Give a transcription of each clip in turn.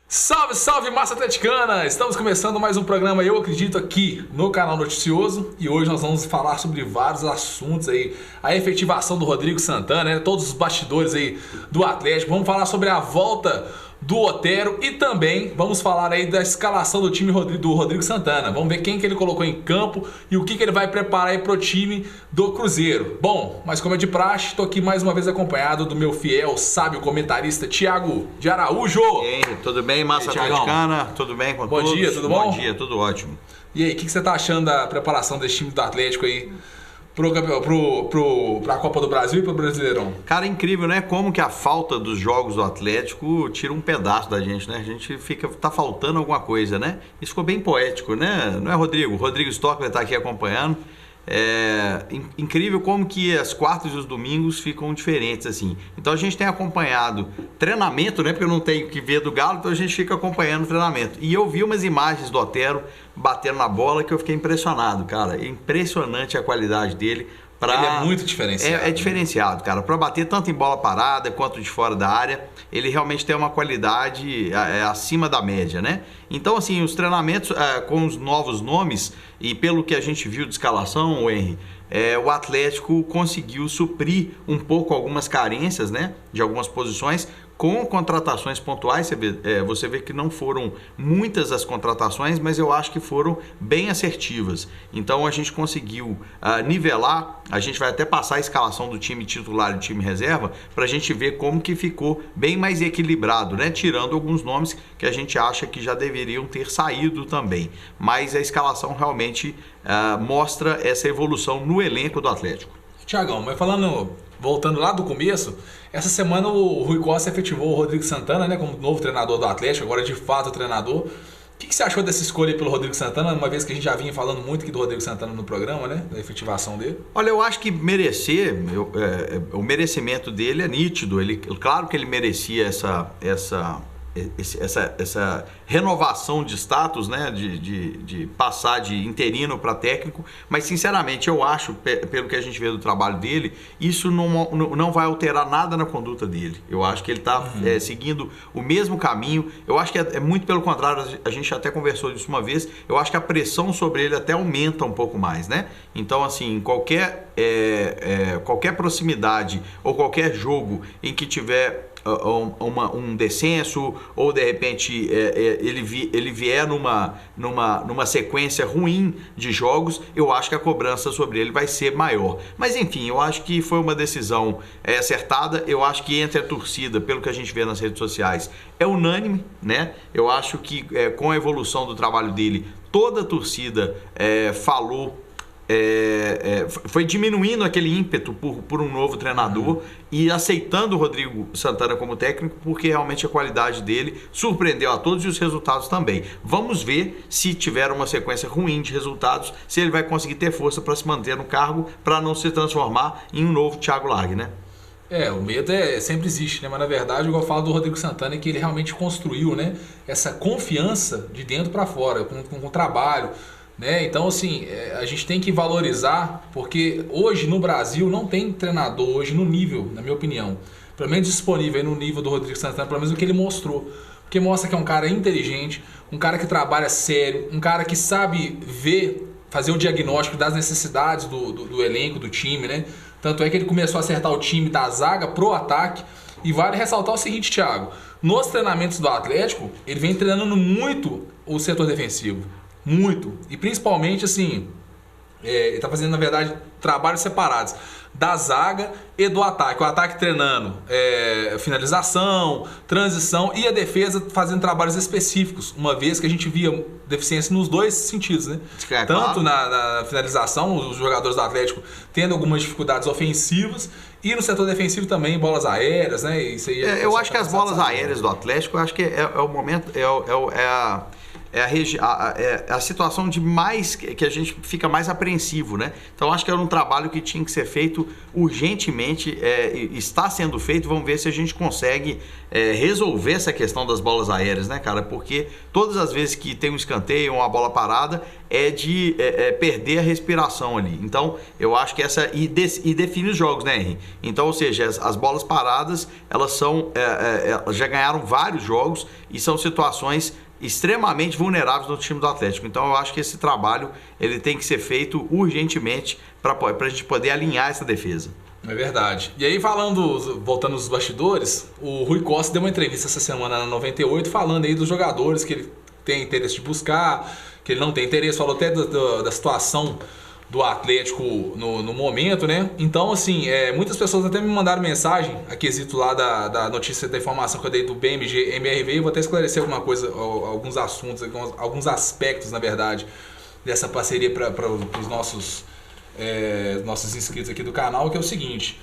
Salve, salve, massa atleticana! Estamos começando mais um programa, eu acredito, aqui no canal Noticioso. E hoje nós vamos falar sobre vários assuntos aí. A efetivação do Rodrigo Santana, né? Todos os bastidores aí do Atlético. Vamos falar sobre a volta do Otero e também vamos falar aí da escalação do time do Rodrigo Santana. Vamos ver quem que ele colocou em campo e o que ele vai preparar aí pro time do Cruzeiro. Bom, mas como é de praxe, estou aqui mais uma vez acompanhado do meu fiel, sábio comentarista Thiago de Araújo. E aí, tudo bem, massa atleticana? Tudo bem com todos? Bom dia, tudo bom? Bom dia, tudo ótimo. E aí, o que você tá achando da preparação desse time do Atlético aí pra Copa do Brasil e pro Brasileirão? Cara, incrível, né? Como que a falta dos jogos do Atlético tira um pedaço da gente, né? A gente tá faltando alguma coisa, né? Isso ficou bem poético, né? Não é, Rodrigo? Rodrigo Stockler tá aqui acompanhando. É incrível como que as quartas e os domingos ficam diferentes, assim. Então a gente tem acompanhado treinamento, né? Porque eu não tenho que ver do Galo, então a gente fica acompanhando o treinamento. E eu vi umas imagens do Otero batendo na bola que eu fiquei impressionado, cara. É impressionante a qualidade dele. Ele é muito diferenciado. É diferenciado, cara. Para bater tanto em bola parada quanto de fora da área, ele realmente tem uma qualidade acima da média, né? Então, assim, os treinamentos com os novos nomes e pelo que a gente viu de escalação, Henry, o Atlético conseguiu suprir um pouco algumas carências, né, de algumas posições com contratações pontuais. Você vê que não foram muitas as contratações, mas eu acho que foram bem assertivas. Então a gente conseguiu nivelar. A gente vai até passar a escalação do time titular e do time reserva para a gente ver como que ficou bem mais equilibrado, né? Tirando alguns nomes que a gente acha que já deveriam ter saído também. Mas a escalação realmente mostra essa evolução no elenco do Atlético. Thiagão, mas voltando lá do começo, essa semana o Rui Costa efetivou o Rodrigo Santana, né, como novo treinador do Atlético, agora de fato treinador. O que você achou dessa escolha pelo Rodrigo Santana, uma vez que a gente já vinha falando muito aqui do Rodrigo Santana no programa, né, da efetivação dele? Olha, eu acho que o merecimento dele é nítido. Claro que ele merecia essa renovação de status, né, de passar de interino para técnico, mas sinceramente eu acho, pelo que a gente vê do trabalho dele, isso não vai alterar nada na conduta dele. Eu acho que ele está seguindo o mesmo caminho. Eu acho que é muito pelo contrário, a gente até conversou disso uma vez. Eu acho que a pressão sobre ele até aumenta um pouco mais, né? Então, assim, qualquer proximidade ou qualquer jogo em que tiver um descenso ou de repente ele vier numa sequência ruim de jogos, eu acho que a cobrança sobre ele vai ser maior. Mas enfim, eu acho que foi uma decisão acertada. Eu acho que entre a torcida, pelo que a gente vê nas redes sociais, é unânime, né? Eu acho que com a evolução do trabalho dele, toda a torcida falou. Foi diminuindo aquele ímpeto por um novo treinador e aceitando o Rodrigo Santana como técnico, porque realmente a qualidade dele surpreendeu a todos e os resultados também. Vamos ver, se tiver uma sequência ruim de resultados, se ele vai conseguir ter força para se manter no cargo, para não se transformar em um novo Thiago Largue, né? O medo sempre existe, né? Mas na verdade, igual eu falo do Rodrigo Santana, é que ele realmente construiu, né, essa confiança de dentro para fora, com o trabalho, né? Então, assim, a gente tem que valorizar, porque hoje no Brasil não tem treinador hoje no nível, na minha opinião, pelo menos disponível aí no nível do Rodrigo Santana, pelo menos o que ele mostrou. Porque mostra que é um cara inteligente, um cara que trabalha sério, um cara que sabe fazer o diagnóstico das necessidades do elenco, do time, né? Tanto é que ele começou a acertar o time da zaga pro ataque. E vale ressaltar o seguinte, Thiago, nos treinamentos do Atlético, ele vem treinando muito o setor defensivo. Muito. E principalmente, assim, ele está fazendo, na verdade, trabalhos separados da zaga e do ataque. O ataque treinando finalização, transição e a defesa fazendo trabalhos específicos, uma vez que a gente via deficiência nos dois sentidos, né? Tanto na finalização, os jogadores do Atlético tendo algumas dificuldades ofensivas, e no setor defensivo também, bolas aéreas, né? Isso aí eu acho que as bolas aéreas do Atlético, eu acho que é o momento, a situação de mais que a gente fica mais apreensivo, né? Então acho que era um trabalho que tinha que ser feito urgentemente, está sendo feito. Vamos ver se a gente consegue resolver essa questão das bolas aéreas, né, cara? Porque todas as vezes que tem um escanteio ou uma bola parada é de perder a respiração ali. Então eu acho que e define os jogos, né, Henry? Então, ou seja, as bolas paradas, elas já ganharam vários jogos e são situações extremamente vulneráveis no time do Atlético. Então eu acho que esse trabalho ele tem que ser feito urgentemente para a gente poder alinhar essa defesa. É verdade. E aí voltando aos bastidores, o Rui Costa deu uma entrevista essa semana na 98 falando aí dos jogadores que ele tem interesse de buscar, que ele não tem interesse, falou até da situação do Atlético no momento, né? Então, assim, muitas pessoas até me mandaram mensagem a quesito lá da notícia, da informação que eu dei do BMG MRV. Eu vou até esclarecer alguma coisa, alguns assuntos, alguns aspectos, na verdade, dessa parceria para os nossos inscritos aqui do canal, que é o seguinte: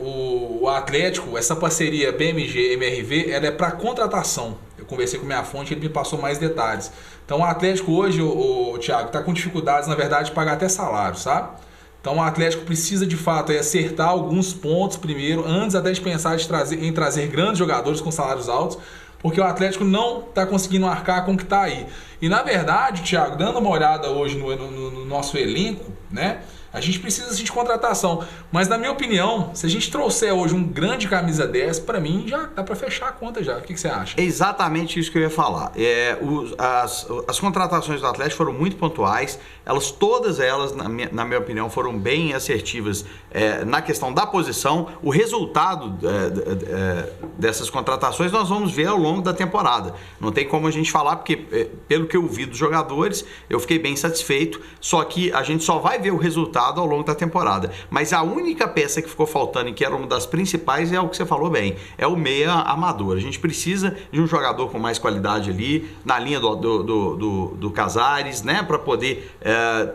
o Atlético, essa parceria BMG MRV, ela é para contratação. Eu conversei com minha fonte, ele me passou mais detalhes. Então o Atlético hoje, o Thiago, está com dificuldades, na verdade, de pagar até salário, sabe? Então o Atlético precisa de fato acertar alguns pontos primeiro, antes até de pensar em trazer grandes jogadores com salários altos, porque o Atlético não está conseguindo arcar com o que está aí. E na verdade, Thiago, dando uma olhada hoje no nosso elenco, né? A gente precisa assim, de contratação. Mas na minha opinião, se a gente trouxer hoje um grande camisa 10, para mim já dá para fechar a conta já. O que você acha? É exatamente isso que eu ia falar. As contratações do Atlético foram muito pontuais. Todas elas, na minha opinião, foram bem assertivas na questão da posição. O resultado dessas contratações nós vamos ver ao longo da temporada. Não tem como a gente falar, porque pelo que eu vi dos jogadores, eu fiquei bem satisfeito. Só que a gente só vai ver o resultado ao longo da temporada. Mas a única peça que ficou faltando e que era uma das principais é o que você falou bem, é o meia amador. A gente precisa de um jogador com mais qualidade ali, na linha do Casares, né, para poder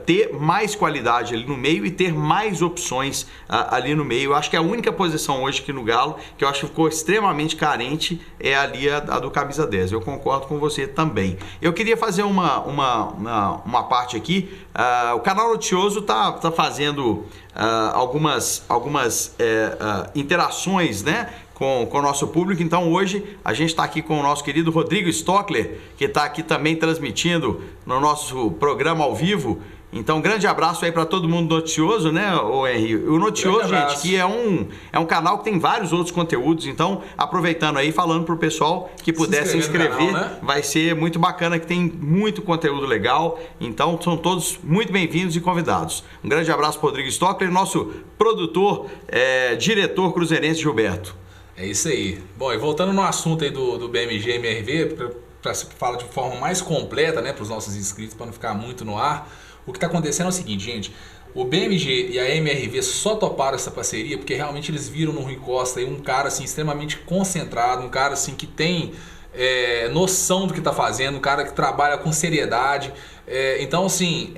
ter mais qualidade ali no meio e ter mais opções ali no meio. Eu acho que a única posição hoje aqui no Galo, que eu acho que ficou extremamente carente, é ali a do camisa 10. Eu concordo com você também. Eu queria fazer uma parte aqui. O canal Noticioso tá fazendo algumas interações, né, com o nosso público. Então hoje a gente está aqui com o nosso querido Rodrigo Stockler, que está aqui também transmitindo no nosso programa ao vivo. Então, grande abraço aí para todo mundo noticioso, né, o Henry? O Noticioso, gente, que é um canal que tem vários outros conteúdos. Então, aproveitando aí, falando pro pessoal que puder se inscrever, canal, né? Vai ser muito bacana, que tem muito conteúdo legal. Então, são todos muito bem-vindos e convidados. Um grande abraço pro Rodrigo Stockler, nosso produtor, diretor cruzeirense Gilberto. É isso aí. Bom, e voltando no assunto aí do BMG MRV, para falar de forma mais completa, né, para os nossos inscritos, para não ficar muito no ar. O que está acontecendo é o seguinte, gente: o BMG e a MRV só toparam essa parceria porque realmente eles viram no Rui Costa aí um cara assim, extremamente concentrado, um cara assim, que tem noção do que está fazendo, um cara que trabalha com seriedade. Então, assim,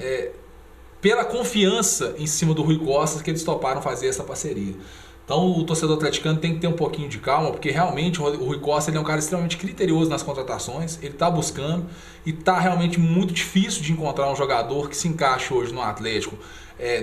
pela confiança em cima do Rui Costa que eles toparam fazer essa parceria. Então o torcedor atleticano tem que ter um pouquinho de calma, porque realmente o Rui Costa ele é um cara extremamente criterioso nas contratações, ele está buscando e está realmente muito difícil de encontrar um jogador que se encaixe hoje no Atlético,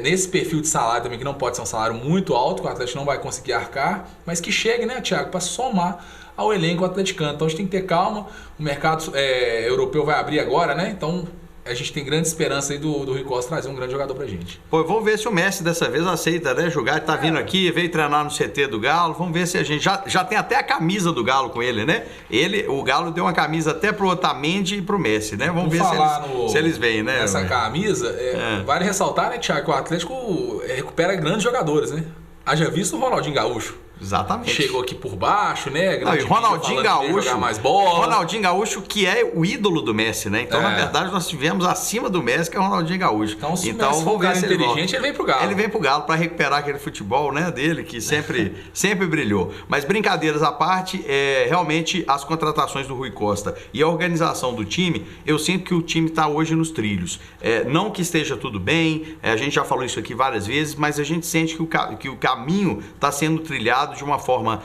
nesse perfil de salário também, que não pode ser um salário muito alto, que o Atlético não vai conseguir arcar, mas que chegue, né, Thiago, para somar ao elenco atleticano. Então a gente tem que ter calma, o mercado europeu vai abrir agora, né, então a gente tem grande esperança aí do Rui Costa trazer um grande jogador pra gente. Pô, vamos ver se o Messi dessa vez aceita, né, jogar. Ele tá vindo aqui, veio treinar no CT do Galo. Vamos ver se a gente... Já tem até a camisa do Galo com ele, né? O Galo deu uma camisa até pro Otamendi e pro Messi, né? Vamos ver se eles vêm, né? Essa camisa, vale ressaltar, né, Thiago, que o Atlético recupera grandes jogadores, né? Haja visto o Ronaldinho Gaúcho. Exatamente. Chegou aqui por baixo, né? E Ronaldinho Gaúcho, mais bola. Ronaldinho Gaúcho, que é o ídolo do Messi, né? Então, na verdade, nós tivemos acima do Messi, que é o Ronaldinho Gaúcho. Então, se o Messi for um cara inteligente, ele vem pro Galo. Ele vem pro Galo para recuperar aquele futebol, né, dele, que sempre brilhou. Mas brincadeiras à parte, realmente as contratações do Rui Costa e a organização do time, eu sinto que o time está hoje nos trilhos. Não que esteja tudo bem, a gente já falou isso aqui várias vezes, mas a gente sente que o caminho está sendo trilhado trabalhado de uma forma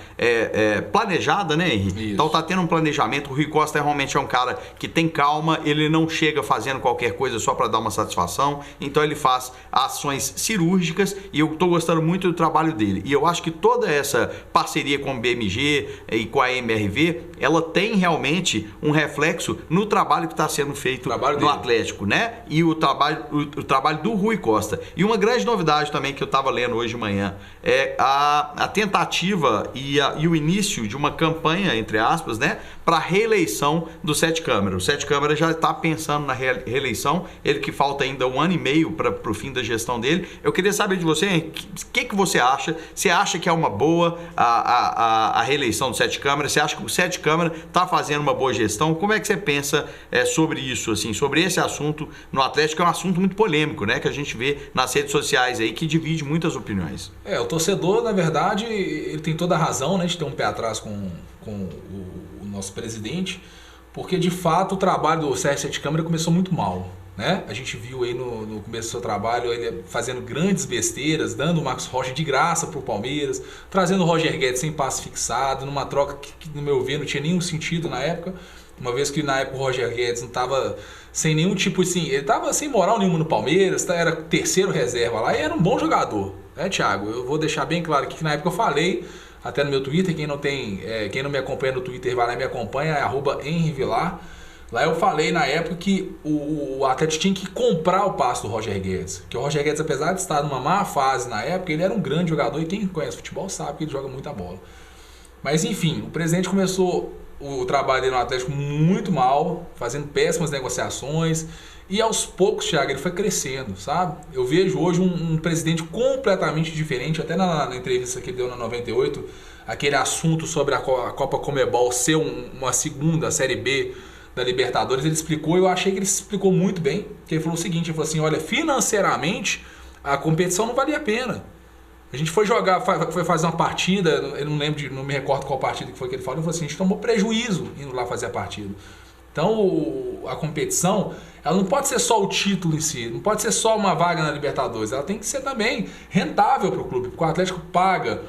planejada, né, Henrique? Isso. Então tá tendo um planejamento. O Rui Costa realmente é um cara que tem calma, ele não chega fazendo qualquer coisa só para dar uma satisfação, então ele faz ações cirúrgicas e eu estou gostando muito do trabalho dele. E eu acho que toda essa parceria com o BMG e com a MRV, ela tem realmente um reflexo no trabalho que está sendo feito no Atlético, né? E o trabalho do Rui Costa. E uma grande novidade também que eu estava lendo hoje de manhã é a tentativa e o início de uma campanha, entre aspas, né, para a reeleição do Sete Câmara. O Sete Câmara já está pensando na reeleição, ele que falta ainda 1 ano e meio para o fim da gestão dele. Eu queria saber de você, o que você acha? Você acha que é uma boa a reeleição do Sete Câmara? Você acha que o Sete Câmara está fazendo uma boa gestão? Como é que você pensa sobre isso, assim, sobre esse assunto no Atlético, que é um assunto muito polêmico, né, que a gente vê nas redes sociais aí, que divide muitas opiniões? O torcedor, na verdade, ele tem toda a razão, né, de ter um pé atrás com o nosso presidente, porque de fato o trabalho do Sete Câmara começou muito mal, né? A gente viu aí no começo do seu trabalho ele fazendo grandes besteiras, dando o Marcos Rocha de graça para o Palmeiras, trazendo o Roger Guedes sem passe fixado, numa troca que, no meu ver, não tinha nenhum sentido na época, uma vez que na época o Roger Guedes não estava sem nenhum tipo assim, ele estava sem moral nenhuma no Palmeiras, era terceiro reserva lá e era um bom jogador, né, Thiago? Eu vou deixar bem claro aqui que na época eu falei até no meu Twitter, quem não me acompanha no Twitter vai lá e me acompanha, é @henrivilar. Lá eu falei na época que o Atlético tinha que comprar o passe do Roger Guedes. Que o Roger Guedes, apesar de estar numa má fase na época, ele era um grande jogador e quem conhece futebol sabe que ele joga muita bola. Mas enfim, o presidente começou o trabalho dele no Atlético muito mal, fazendo péssimas negociações. E aos poucos, Thiago, ele foi crescendo, sabe? Eu vejo hoje um presidente completamente diferente, até na entrevista que ele deu na 98, aquele assunto sobre a Copa Conmebol ser uma segunda Série B da Libertadores, ele explicou, eu achei que ele explicou muito bem, que ele falou o seguinte, ele falou assim, olha, financeiramente a competição não valia a pena. A gente foi jogar, foi fazer uma partida, eu não me recordo qual partida que foi que ele falou, ele falou assim, a gente tomou prejuízo indo lá fazer a partida. Então a competição, ela não pode ser só o título em si, não pode ser só uma vaga na Libertadores, ela tem que ser também rentável para o clube, porque o Atlético paga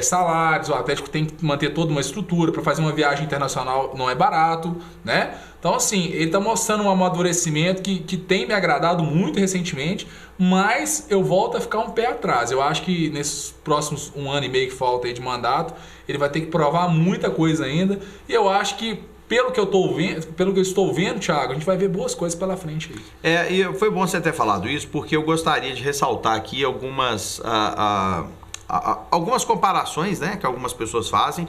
salários, o Atlético tem que manter toda uma estrutura, para fazer uma viagem internacional não é barato, né? Então assim, ele está mostrando um amadurecimento que tem me agradado muito recentemente, mas eu volto a ficar um pé atrás. Eu acho que nesses próximos 1 ano e meio que falta aí de mandato, ele vai ter que provar muita coisa ainda, e eu acho que pelo que eu estou vendo, Thiago, a gente vai ver boas coisas pela frente aí. E foi bom você ter falado isso, porque eu gostaria de ressaltar aqui algumas comparações, né, que algumas pessoas fazem.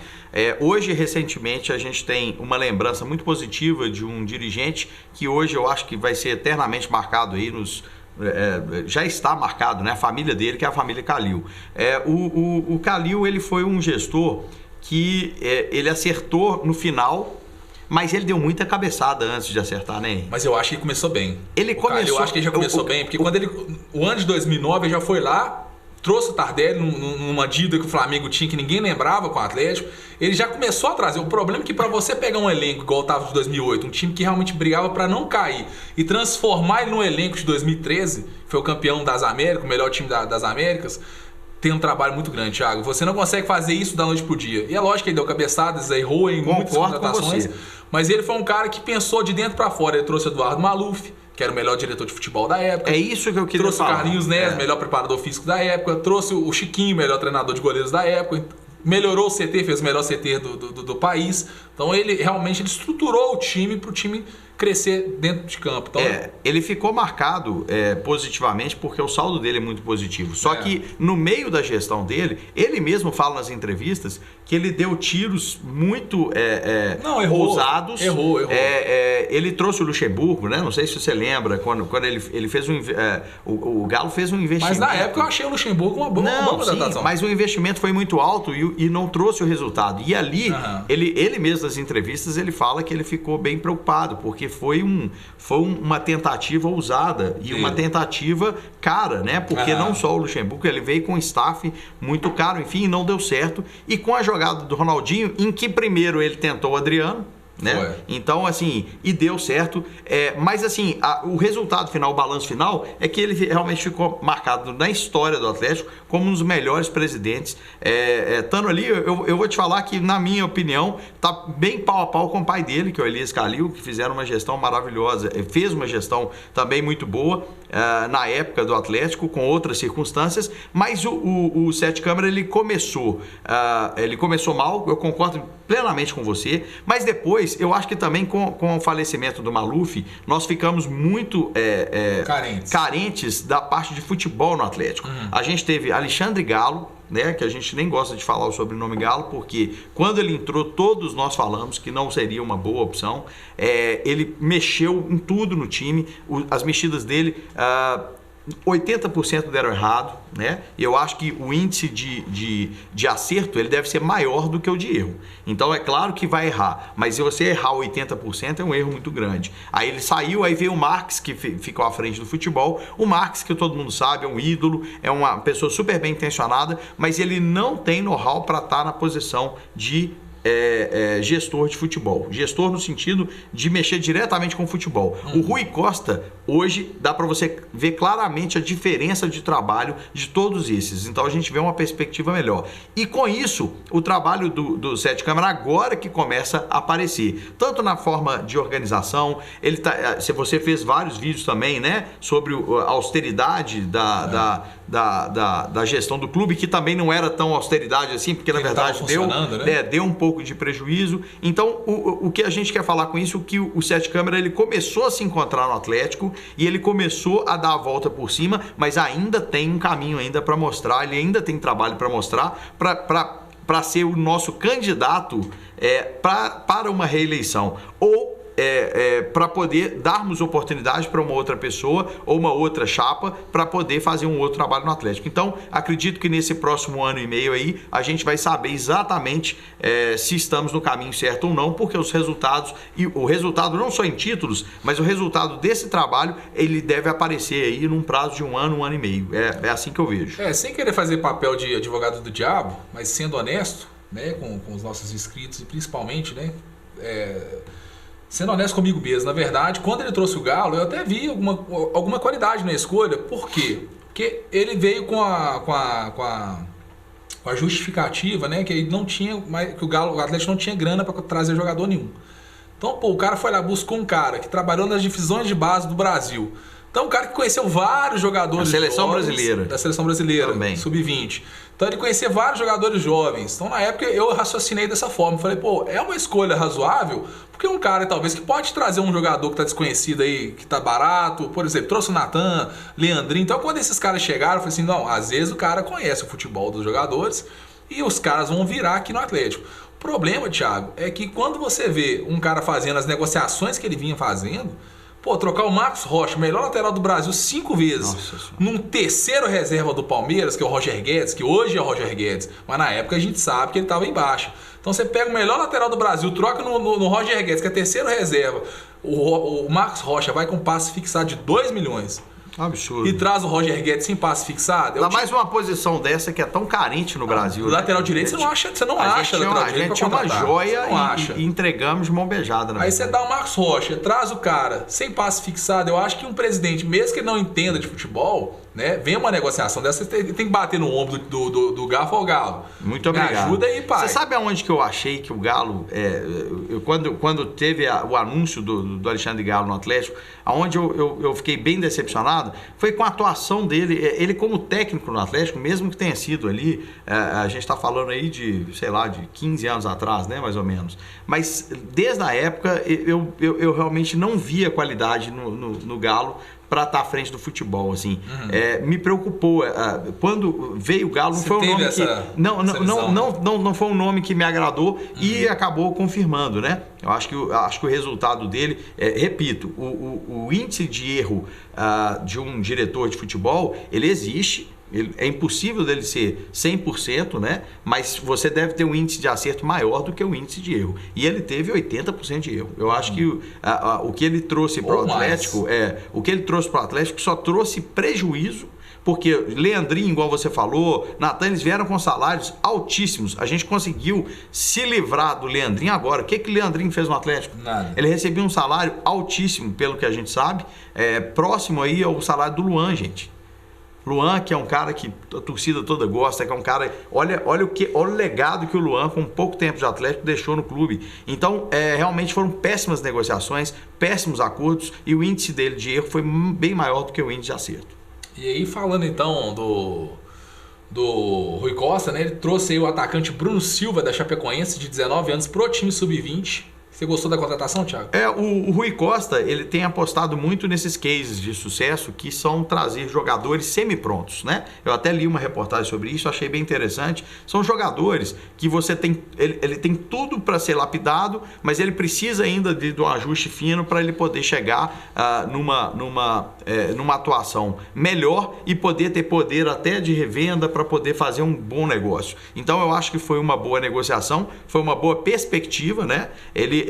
Hoje, recentemente, a gente tem uma lembrança muito positiva de um dirigente que hoje eu acho que vai ser eternamente marcado aí já está marcado, né, a família dele, que é a família Calil. O Calil, ele foi um gestor que ele acertou no final, mas ele deu muita cabeçada antes de acertar, né? Mas eu acho que ele começou bem. Eu acho que ele já começou bem, porque quando o ano de 2009 ele já foi lá, trouxe o Tardelli numa dívida que o Flamengo tinha, que ninguém lembrava com o Atlético. Ele já começou a trazer. O problema é que para você pegar um elenco igual estava de 2008, um time que realmente brigava para não cair, e transformar ele no elenco de 2013, que foi o campeão das Américas, o melhor time das Américas, tem um trabalho muito grande, Thiago. Você não consegue fazer isso da noite pro dia. E é lógico que ele deu cabeçadas, errou em muitas contratações, mas ele foi um cara que pensou de dentro para fora. Ele trouxe o Eduardo Maluf, que era o melhor diretor de futebol da época. É isso que eu queria falar. Trouxe o Carlinhos Neves, melhor preparador físico da época. Trouxe o Chiquinho, melhor treinador de goleiros da época. Melhorou o CT, fez o melhor CT do país. Então ele realmente estruturou o time para o time crescer dentro de campo. Então, ele ficou marcado positivamente porque o saldo dele é muito positivo. Só que no meio da gestão dele, ele mesmo fala nas entrevistas que ele deu tiros muito ousados. Errou. Ele trouxe o Luxemburgo, né? Não sei se você lembra, quando ele fez o Galo fez um investimento. Mas na época eu achei o Luxemburgo uma boa contratação. Mas o investimento foi muito alto e não trouxe o resultado. E ali, ele mesmo nas entrevistas, ele fala que ele ficou bem preocupado, porque foi uma tentativa ousada e uma tentativa cara, né? Porque não só o Luxemburgo, ele veio com um staff muito caro, enfim, não deu certo. E com a jogada do Ronaldinho, em que primeiro ele tentou o Adriano, né? Foi. Então, assim, e deu certo. Mas, assim, o resultado final, o balanço final, é que ele realmente ficou marcado na história do Atlético como um dos melhores presidentes. Estando ali, eu vou te falar que, na minha opinião, tá bem pau a pau com o pai dele, que é o Elias Calil, que fizeram uma gestão maravilhosa, fez uma gestão também muito boa na época do Atlético, com outras circunstâncias, mas o Sete Câmara, ele começou mal, eu concordo plenamente com você, mas depois, eu acho que também com o falecimento do Maluf, nós ficamos muito carentes da parte de futebol no Atlético. A gente teve Alexandre Galo, né, que a gente nem gosta de falar o sobrenome Galo, porque quando ele entrou, todos nós falamos que não seria uma boa opção. Ele mexeu em tudo no time, as mexidas dele... 80% deram errado, né? E eu acho que o índice de acerto ele deve ser maior do que o de erro. Então é claro que vai errar, mas se você errar 80% é um erro muito grande. Aí ele saiu, aí veio o Marques, que ficou à frente do futebol. O Marques, que todo mundo sabe, é um ídolo, é uma pessoa super bem intencionada, mas ele não tem know-how para estar na posição de gestor de futebol. Gestor no sentido de mexer diretamente com o futebol. O Rui Costa, hoje, dá para você ver claramente a diferença de trabalho de todos esses. Então a gente vê uma perspectiva melhor. E com isso, o trabalho do Sete Câmara agora que começa a aparecer. Tanto na forma de organização, se você fez vários vídeos também, né? Sobre a austeridade da gestão do clube, que também não era tão austeridade assim, porque na verdade deu um pouco de prejuízo. Então, o que a gente quer falar com isso, que o Sete Câmara ele começou a se encontrar no Atlético e ele começou a dar a volta por cima, mas ainda tem um caminho ainda para mostrar, ele ainda tem trabalho para mostrar para ser o nosso candidato para uma reeleição. Ou para poder darmos oportunidade para uma outra pessoa ou uma outra chapa para poder fazer um outro trabalho no Atlético. Então, acredito que nesse próximo ano e meio aí, a gente vai saber exatamente se estamos no caminho certo ou não, porque os resultados, e o resultado não só em títulos, mas o resultado desse trabalho, ele deve aparecer aí num prazo de um ano e meio. É assim que eu vejo. Sem querer fazer papel de advogado do diabo, mas sendo honesto, né, com os nossos inscritos e principalmente, né, sendo honesto comigo mesmo, na verdade, quando ele trouxe o Galo, eu até vi alguma qualidade na escolha. Por quê? Porque ele veio com a justificativa, né, que ele não tinha, que o Atlético não tinha grana para trazer jogador nenhum. Então, o cara foi lá, buscou um cara que trabalhou nas divisões de base do Brasil. Então, um cara que conheceu vários jogadores da seleção brasileira, sub-20. Então, ele conhecia vários jogadores jovens. Então, na época, eu raciocinei dessa forma. Falei, é uma escolha razoável, porque um cara, talvez, que pode trazer um jogador que está desconhecido aí, que está barato. Por exemplo, trouxe o Natan, Leandrinho. Então, quando esses caras chegaram, eu falei assim, não, às vezes o cara conhece o futebol dos jogadores e os caras vão virar aqui no Atlético. O problema, Thiago, é que quando você vê um cara fazendo as negociações que ele vinha fazendo... trocar o Marcos Rocha, melhor lateral do Brasil 5 vezes, num terceiro reserva do Palmeiras, que é o Roger Guedes, que hoje é o Roger Guedes, mas na época a gente sabe que ele estava em baixa. Então você pega o melhor lateral do Brasil, troca no Roger Guedes, que é terceiro reserva, o Marcos Rocha vai com passe fixado de 2 milhões. Absurdo. E traz o Roger Guedes sem passe fixado. Dá mais uma posição dessa que é tão carente no Brasil. O lateral direito você não acha a gente tinha uma joia e entregamos de mão beijada. Aí você dá o Marcos Rocha, traz o cara sem passe fixado. Eu acho que um presidente, mesmo que ele não entenda de futebol, né, vem uma negociação dessa, você tem que bater no ombro do Garfo ao Galo. Muito obrigado. Me ajuda aí, pai. Você sabe aonde que eu achei que o Galo, quando teve o anúncio do Alexandre Galo no Atlético, aonde eu fiquei bem decepcionado, foi com a atuação dele. Ele como técnico no Atlético, mesmo que tenha sido ali, a gente está falando aí de 15 anos atrás, né, mais ou menos. Mas desde a época, eu realmente não via qualidade no Galo para estar à frente do futebol, assim. Me preocupou. Quando veio o Galo, não foi um nome que não foi um nome que me agradou e acabou confirmando, né? Eu acho que o resultado dele, repito, o índice de erro de um diretor de futebol, ele existe. É impossível dele ser 100%, né? Mas você deve ter um índice de acerto maior do que o índice de erro. E ele teve 80% de erro. Eu acho que o que ele trouxe para o Atlético, só trouxe prejuízo, porque Leandrinho, igual você falou, Natan, eles vieram com salários altíssimos. A gente conseguiu se livrar do Leandrinho agora. O que o Leandrinho fez no Atlético? Nada. Ele recebia um salário altíssimo, pelo que a gente sabe, próximo aí ao salário do Luan, gente. Luan, que é um cara que a torcida toda gosta, que é um cara... Olha o legado que o Luan, com pouco tempo de Atlético, deixou no clube. Então, realmente foram péssimas negociações, péssimos acordos, e o índice dele de erro foi bem maior do que o índice de acerto. E aí, falando então do Rui Costa, né? Ele trouxe aí o atacante Bruno Silva, da Chapecoense, de 19 anos, pro time sub-20. Você gostou da contratação, Thiago? O Rui Costa, ele tem apostado muito nesses cases de sucesso que são trazer jogadores semi-prontos, né? Eu até li uma reportagem sobre isso, achei bem interessante. São jogadores que você tem... Ele tem tudo para ser lapidado, mas ele precisa ainda de um ajuste fino para ele poder chegar numa atuação melhor e poder ter poder até de revenda para poder fazer um bom negócio. Então eu acho que foi uma boa negociação, foi uma boa perspectiva, né?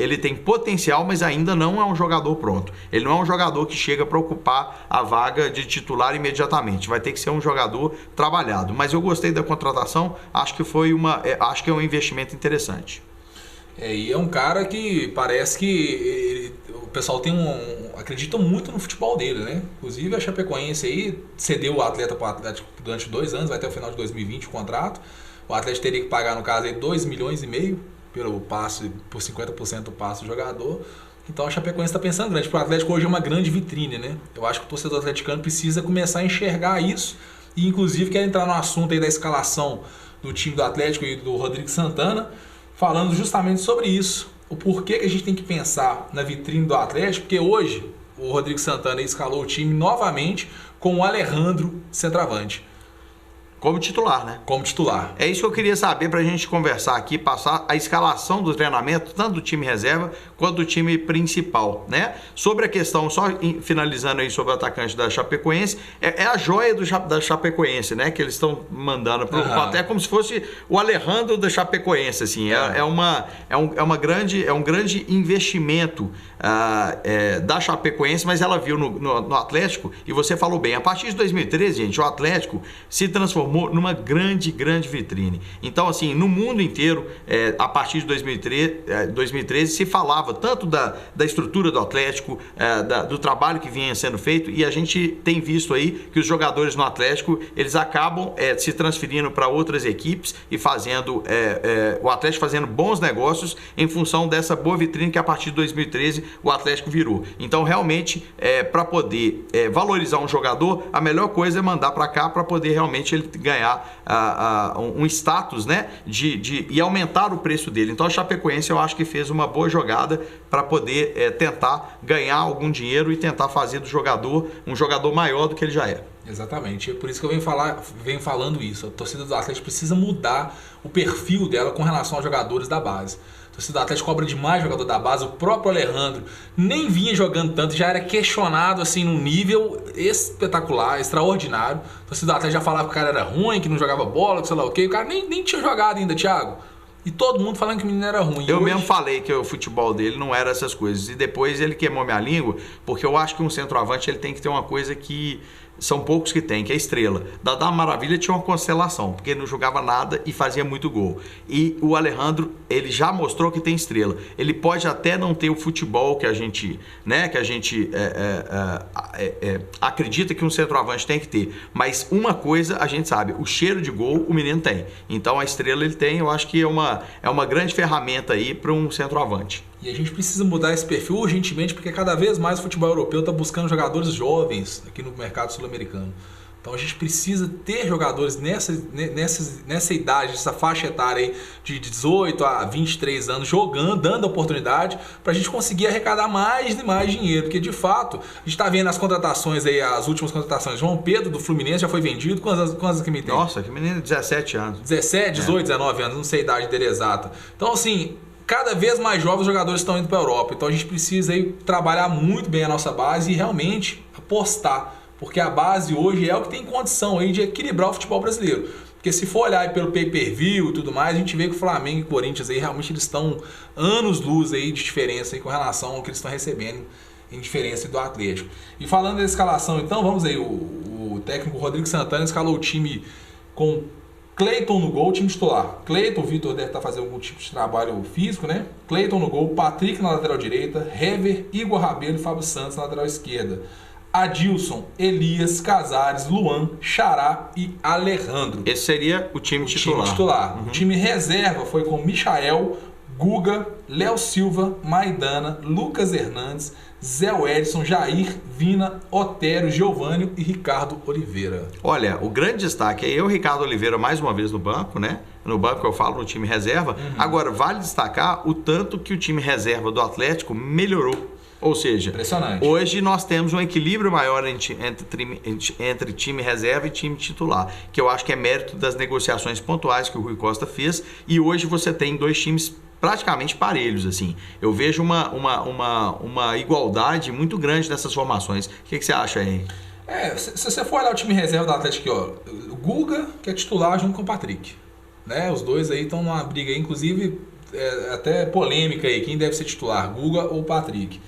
Ele tem potencial, mas ainda não é um jogador pronto. Ele não é um jogador que chega para ocupar a vaga de titular imediatamente. Vai ter que ser um jogador trabalhado. Mas eu gostei da contratação, acho que é um investimento interessante. E é um cara que parece que o pessoal acredita muito no futebol dele, né? Inclusive a Chapecoense aí cedeu o atleta para o Atlético durante 2 anos, vai até o final de 2020 o contrato. O Atlético teria que pagar, no caso, aí 2,5 milhões pelo passe, por 50% do passe do jogador. Então a Chapecoense está pensando grande, porque o Atlético hoje é uma grande vitrine, né? Eu acho que o torcedor atleticano precisa começar a enxergar isso e inclusive quero entrar no assunto aí da escalação do time do Atlético e do Rodrigo Santana, falando justamente sobre isso. O porquê que a gente tem que pensar na vitrine do Atlético, porque hoje o Rodrigo Santana escalou o time novamente com o Alejandro centroavante. Como titular, né? Como titular. É isso que eu queria saber para a gente conversar aqui, passar a escalação do treinamento, tanto do time reserva quanto do time principal, né? Sobre a questão, só finalizando aí sobre o atacante da Chapecoense, é a joia da Chapecoense, né? Que eles estão mandando para o até como se fosse o Alejandro da Chapecoense, assim. É um grande investimento da Chapecoense, mas ela viu no Atlético, e você falou bem, a partir de 2013, gente, o Atlético se transformou numa grande vitrine. Então, assim, no mundo inteiro, a partir de 2013 se falava tanto da estrutura do Atlético, do trabalho que vinha sendo feito, e a gente tem visto aí que os jogadores no Atlético, eles acabam se transferindo para outras equipes e fazendo o Atlético fazendo bons negócios em função dessa boa vitrine que a partir de 2013 o Atlético virou. Então, realmente, para poder valorizar um jogador, a melhor coisa é mandar para cá para poder realmente ele ganhar um status, né, e aumentar o preço dele. Então a Chapecoense eu acho que fez uma boa jogada para poder tentar ganhar algum dinheiro e tentar fazer do jogador um jogador maior do que ele já é. Exatamente, é por isso que eu venho falando isso. A torcida do Atlético precisa mudar o perfil dela com relação aos jogadores da base. A torcida do Atlético cobra demais jogador da base. O próprio Alejandro nem vinha jogando tanto, já era questionado assim num nível espetacular, extraordinário. A torcida do Atlético já falava que o cara era ruim, que não jogava bola, que sei lá o quê. O cara nem tinha jogado ainda, Thiago. E todo mundo falando que o menino era ruim. Eu mesmo falei que o futebol dele não era essas coisas. E depois ele queimou minha língua, porque eu acho que um centroavante ele tem que ter uma coisa que são poucos que tem, que é estrela. Dadá Maravilha tinha uma constelação, porque ele não jogava nada e fazia muito gol. E o Alejandro, ele já mostrou que tem estrela. Ele pode até não ter o futebol que a gente, né, acredita que um centroavante tem que ter. Mas uma coisa a gente sabe, o cheiro de gol o menino tem. Então a estrela ele tem, eu acho que é uma grande ferramenta aí para um centroavante. E a gente precisa mudar esse perfil urgentemente, porque cada vez mais o futebol europeu está buscando jogadores jovens aqui no mercado sul-americano. Então a gente precisa ter jogadores nessa idade, nessa faixa etária aí de 18 a 23 anos jogando, dando oportunidade para a gente conseguir arrecadar mais e mais dinheiro. Porque de fato, a gente está vendo as contratações aí, as últimas contratações. João Pedro do Fluminense já foi vendido. Quantas que me tem? Nossa, que menino de 17 anos. 17, 18, 19 anos, não sei a idade dele exata. Então assim, cada vez mais jovens jogadores estão indo para a Europa. Então a gente precisa aí trabalhar muito bem a nossa base e realmente apostar. Porque a base hoje é o que tem condição aí de equilibrar o futebol brasileiro. Porque se for olhar aí pelo pay-per-view e tudo mais, a gente vê que o Flamengo e o Corinthians aí realmente eles estão anos-luz aí de diferença aí com relação ao que eles estão recebendo em diferença do Atlético. E falando da escalação, então, vamos aí, o O técnico Rodrigo Santana escalou o time com Cleiton no gol, time titular. Cleiton, o Vitor deve estar fazendo algum tipo de trabalho físico, né? Cleiton no gol, Patrick na lateral direita, Hever, Igor Rabelo e Fábio Santos na lateral esquerda. Adilson, Elias, Casares, Luan, Xará e Alejandro. Esse seria o time titular. Uhum. O time reserva foi com Michael, Guga, Léo Silva, Maidana, Lucas Hernandes, Zé Edson, Jair, Vina, Otério, Giovânio e Ricardo Oliveira. Olha, o grande destaque é o Ricardo Oliveira mais uma vez no banco, né? No banco eu falo no time reserva. Agora, vale destacar o tanto que o time reserva do Atlético melhorou. Ou seja, hoje nós temos um equilíbrio maior entre time reserva e time titular, que eu acho que é mérito das negociações pontuais que o Rui Costa fez, e hoje você tem dois times praticamente parelhos, assim. Eu vejo uma igualdade muito grande nessas formações. O que você acha aí? Se você for olhar o time reserva do Atlético aqui, ó, o Guga, que é titular junto com o Patrick, né? Os dois aí estão numa briga aí, inclusive até polêmica aí, quem deve ser titular, Guga ou Patrick.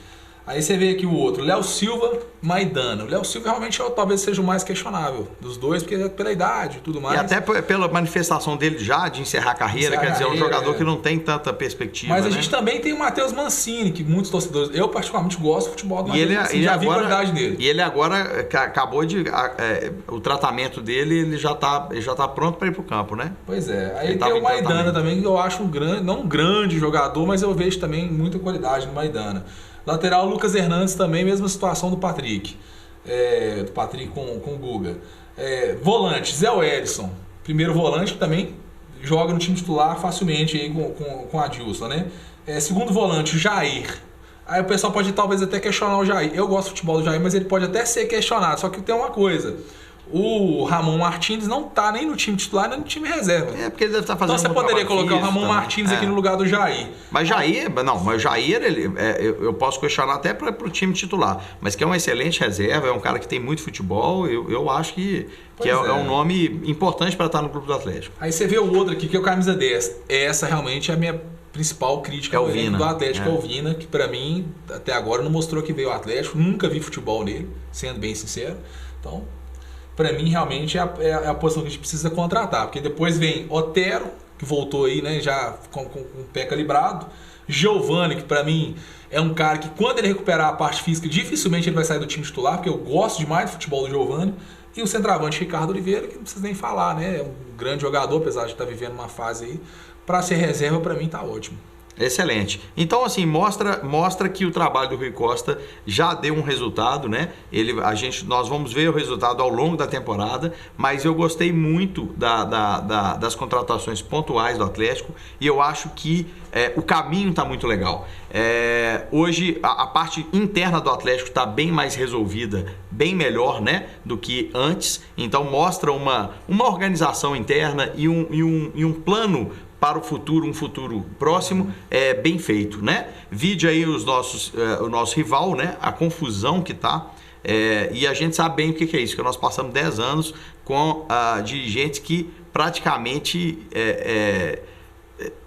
Aí você vê aqui o outro, Léo Silva, Maidana. O Léo Silva realmente talvez seja o mais questionável dos dois, porque pela idade e tudo mais. E até pela manifestação dele já de encerrar a carreira, quer dizer, é um jogador que não tem tanta perspectiva. Mas a gente também tem o Matheus Mancini, que muitos torcedores, eu particularmente gosto do futebol do Matheus Mancini, já vi a qualidade dele. E ele agora acabou de... o tratamento dele, ele já tá pronto para ir pro campo, né? Pois é. Aí tem o Maidana também, que eu acho não um grande jogador, mas eu vejo também muita qualidade no Maidana. Lateral, Lucas Hernandes também, mesma situação do Patrick. Do Patrick com o Guga. Volante, Zé Edson. Primeiro volante que também joga no time titular facilmente aí com a Adilson, né? Segundo volante, Jair. Aí o pessoal pode talvez até questionar o Jair. Eu gosto do futebol do Jair, mas ele pode até ser questionado. Só que tem uma coisa. O Ramon Martins não tá nem no time titular, nem no time reserva. Porque ele deve estar fazendo. Então você poderia colocar o Ramon Martins aqui no lugar do Jair. Mas o Jair, eu posso questionar até para o time titular. Mas que é uma excelente reserva, é um cara que tem muito futebol, eu acho que é um nome importante para estar no grupo do Atlético. Aí você vê o outro aqui, que é o camisa 10. Essa realmente é a minha principal crítica ao elenco do Atlético, é o Vina, que para mim, até agora, não mostrou que veio o Atlético. Nunca vi futebol nele, sendo bem sincero. Então, para mim, realmente é a posição que a gente precisa contratar. Porque depois vem Otério, que voltou aí, né, já com o pé calibrado. Giovânio, que para mim é um cara que, quando ele recuperar a parte física, dificilmente ele vai sair do time titular, porque eu gosto demais do futebol do Giovânio. E o centroavante Ricardo Oliveira, que não precisa nem falar, né? É um grande jogador, apesar de estar vivendo uma fase aí. Para ser reserva, para mim, tá ótimo. Excelente. Então, assim, mostra que o trabalho do Rui Costa já deu um resultado, né? Nós vamos ver o resultado ao longo da temporada, mas eu gostei muito das contratações pontuais do Atlético e eu acho que o caminho está muito legal. Hoje, a parte interna do Atlético está bem mais resolvida, bem melhor, né, do que antes. Então, mostra uma organização interna e um plano para o futuro, um futuro próximo, bem feito, né? Vide aí o nosso rival, né? A confusão que tá. E a gente sabe bem o que é isso, que nós passamos 10 anos com dirigentes que praticamente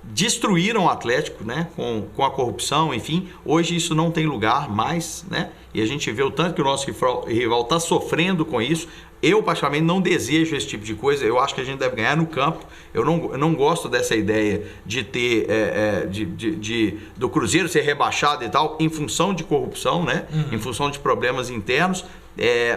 destruíram o Atlético, né? Com a corrupção, enfim. Hoje isso não tem lugar mais, né? E a gente vê o tanto que o nosso rival está sofrendo com isso. Eu, particularmente, não desejo esse tipo de coisa. Eu acho que a gente deve ganhar no campo. Eu não gosto dessa ideia de ter do Cruzeiro ser rebaixado e tal em função de corrupção, né? Em função de problemas internos.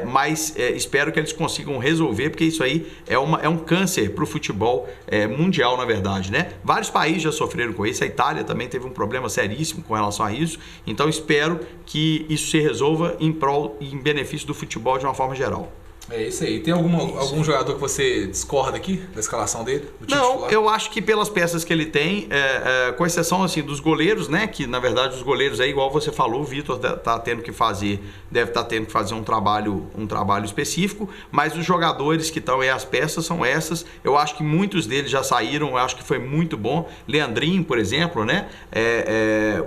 Mas espero que eles consigam resolver, porque isso aí é um câncer para o futebol mundial, na verdade, né? Vários países já sofreram com isso. A Itália também teve um problema seríssimo com relação a isso. Então espero que isso se resolva em benefício do futebol de uma forma geral. É isso aí. Tem algum jogador que você discorda aqui da escalação dele? Não, eu acho que pelas peças que ele tem, com exceção assim, dos goleiros, né? Que na verdade os goleiros aí, igual você falou, o Vitor deve estar tendo que fazer um trabalho específico, mas os jogadores que estão aí, as peças são essas. Eu acho que muitos deles já saíram, eu acho que foi muito bom. Leandrinho, por exemplo, né?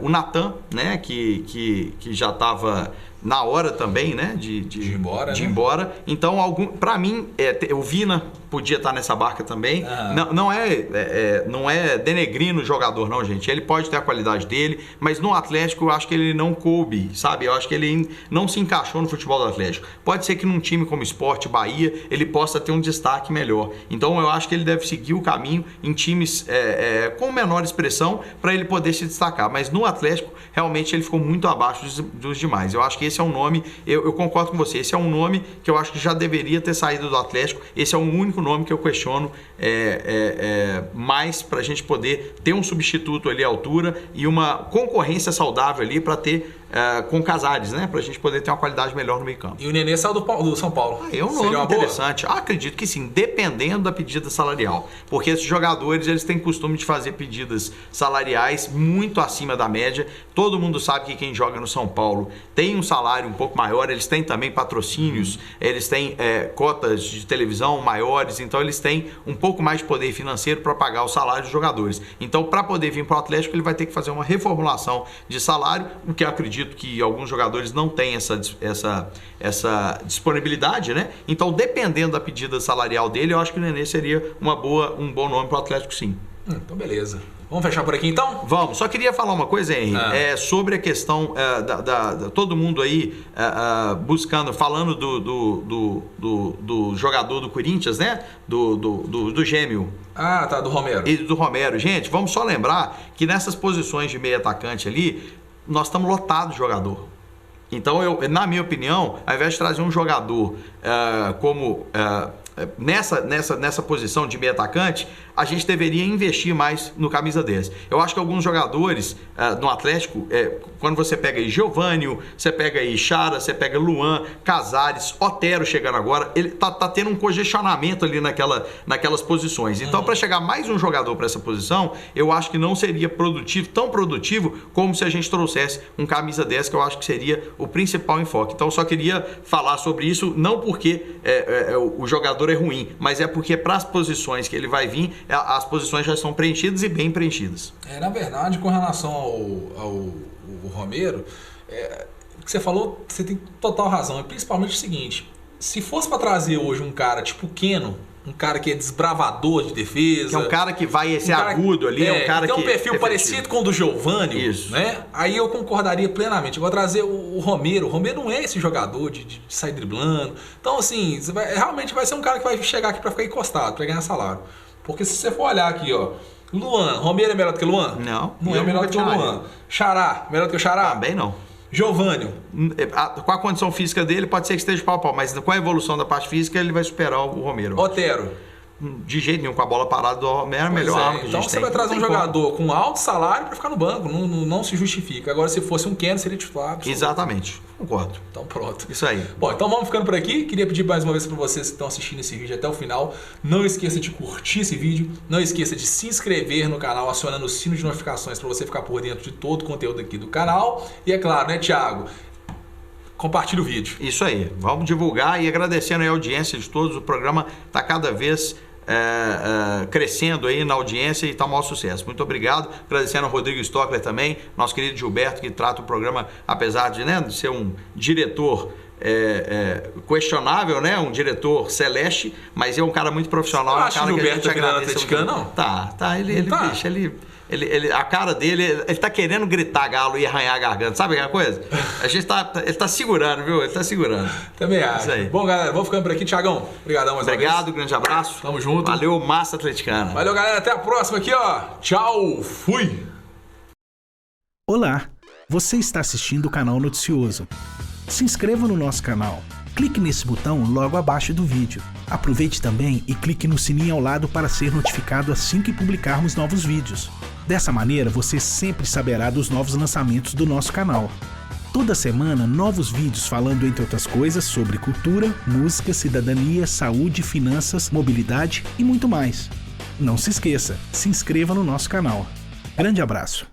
O Natan, né? Que já estava na hora também, né? De ir embora. Então, para mim, o Vina podia estar nessa barca também. Não é denegrindo o jogador, não, gente. Ele pode ter a qualidade dele, mas no Atlético eu acho que ele não coube, sabe? Eu acho que ele não se encaixou no futebol do Atlético. Pode ser que num time como Sport, Bahia, ele possa ter um destaque melhor. Então eu acho que ele deve seguir o caminho em times com menor expressão para ele poder se destacar. Mas no Atlético, realmente ele ficou muito abaixo dos demais. Eu acho que esse é um nome, eu concordo com você, esse é um nome que eu acho que já deveria ter saído do Atlético. Esse é o único nome que eu questiono mais para a gente poder ter um substituto ali à altura e uma concorrência saudável ali para ter com Casares, né? Pra gente poder ter uma qualidade melhor no meio campo. E o Nenê saiu do São Paulo. É um nome interessante. Acredito que sim, dependendo da pedida salarial. Porque esses jogadores, eles têm costume de fazer pedidas salariais muito acima da média. Todo mundo sabe que quem joga no São Paulo tem um salário um pouco maior, eles têm também patrocínios, eles têm cotas de televisão maiores, então eles têm um pouco mais de poder financeiro para pagar o salário dos jogadores. Então, para poder vir para o Atlético, ele vai ter que fazer uma reformulação de salário, o que eu acredito que alguns jogadores não têm essa disponibilidade, né? Então, dependendo da pedida salarial dele, eu acho que o Nenê seria um bom nome para o Atlético, sim. Então, beleza. Vamos fechar por aqui, então? Vamos. Só queria falar uma coisa, Henry, sobre a questão todo mundo aí falando do jogador do Corinthians, né? Do gêmeo. Do Romero. E do Romero. Gente, vamos só lembrar que nessas posições de meio atacante ali, nós estamos lotados de jogador. Então, na minha opinião, ao invés de trazer um jogador nessa posição de meio atacante, a gente deveria investir mais no camisa 10. Eu acho que alguns jogadores no Atlético, quando você pega aí Giovânio, você pega aí Chara, você pega Luan, Casares, Otero chegando agora, ele tá tendo um congestionamento ali naquelas posições. Então, para chegar mais um jogador para essa posição, eu acho que não seria tão produtivo como se a gente trouxesse um camisa 10, que eu acho que seria o principal enfoque. Então, eu só queria falar sobre isso, não porque o jogador é ruim, mas é porque para as posições que ele vai vir, as posições já são preenchidas e bem preenchidas. Na verdade, com relação ao Romero, o que você falou, você tem total razão. É principalmente o seguinte: se fosse para trazer hoje um cara tipo Keno, um cara que é desbravador de defesa, que é um cara que vai ser agudo ali, é um cara que tem um perfil parecido com o do Giovânio, isso, né? Aí eu concordaria plenamente. Agora, trazer o Romero não é esse jogador de sair driblando. Então, assim, realmente vai ser um cara que vai chegar aqui para ficar encostado, para ganhar salário. Porque se você for olhar aqui, ó, Luan, Romero é melhor do que o Luan? Não é melhor do que o Luan. Xará, melhor do que o Xará? Também não. Giovânio. Com a condição física dele, pode ser que esteja pau a pau, mas com a evolução da parte física, ele vai superar o Romero. Otero. De jeito nenhum, com a bola parada do Romero é a melhor arma que a gente então você vai trazer um jogador com alto salário para ficar no banco, não se justifica. Agora, se fosse um Keno, seria titular. Exatamente, concordo. Então pronto. Isso aí. Bom, então vamos ficando por aqui. Queria pedir mais uma vez para vocês que estão assistindo esse vídeo até o final, não esqueça de curtir esse vídeo, não esqueça de se inscrever no canal, acionando o sino de notificações para você ficar por dentro de todo o conteúdo aqui do canal. E é claro, né, Thiago? Compartilhe o vídeo. Isso aí. Vamos divulgar e agradecendo a audiência de todos. O programa está cada vez crescendo aí na audiência e está um maior sucesso. Muito obrigado. Agradecendo ao Rodrigo Stockler também, nosso querido Gilberto, que trata o programa, apesar de ser um diretor questionável, né? Um diretor celeste, mas é um cara muito profissional. Você acha que o Gilberto atleticano, não? Tá. Ele, a cara dele, ele tá querendo gritar galo e arranhar a garganta, sabe aquela coisa? Ele tá segurando, viu? Ele tá segurando. Também acho. Isso aí. Bom, galera, vamos ficando por aqui. Thiagão, obrigadão mais uma vez. Obrigado, grande abraço. Tamo junto. Valeu, massa atleticana. Valeu, galera, até a próxima aqui, ó. Tchau, fui. Olá, você está assistindo o canal Noticioso. Se inscreva no nosso canal. Clique nesse botão logo abaixo do vídeo. Aproveite também e clique no sininho ao lado para ser notificado assim que publicarmos novos vídeos. Dessa maneira, você sempre saberá dos novos lançamentos do nosso canal. Toda semana, novos vídeos falando, entre outras coisas, sobre cultura, música, cidadania, saúde, finanças, mobilidade e muito mais. Não se esqueça, se inscreva no nosso canal. Grande abraço!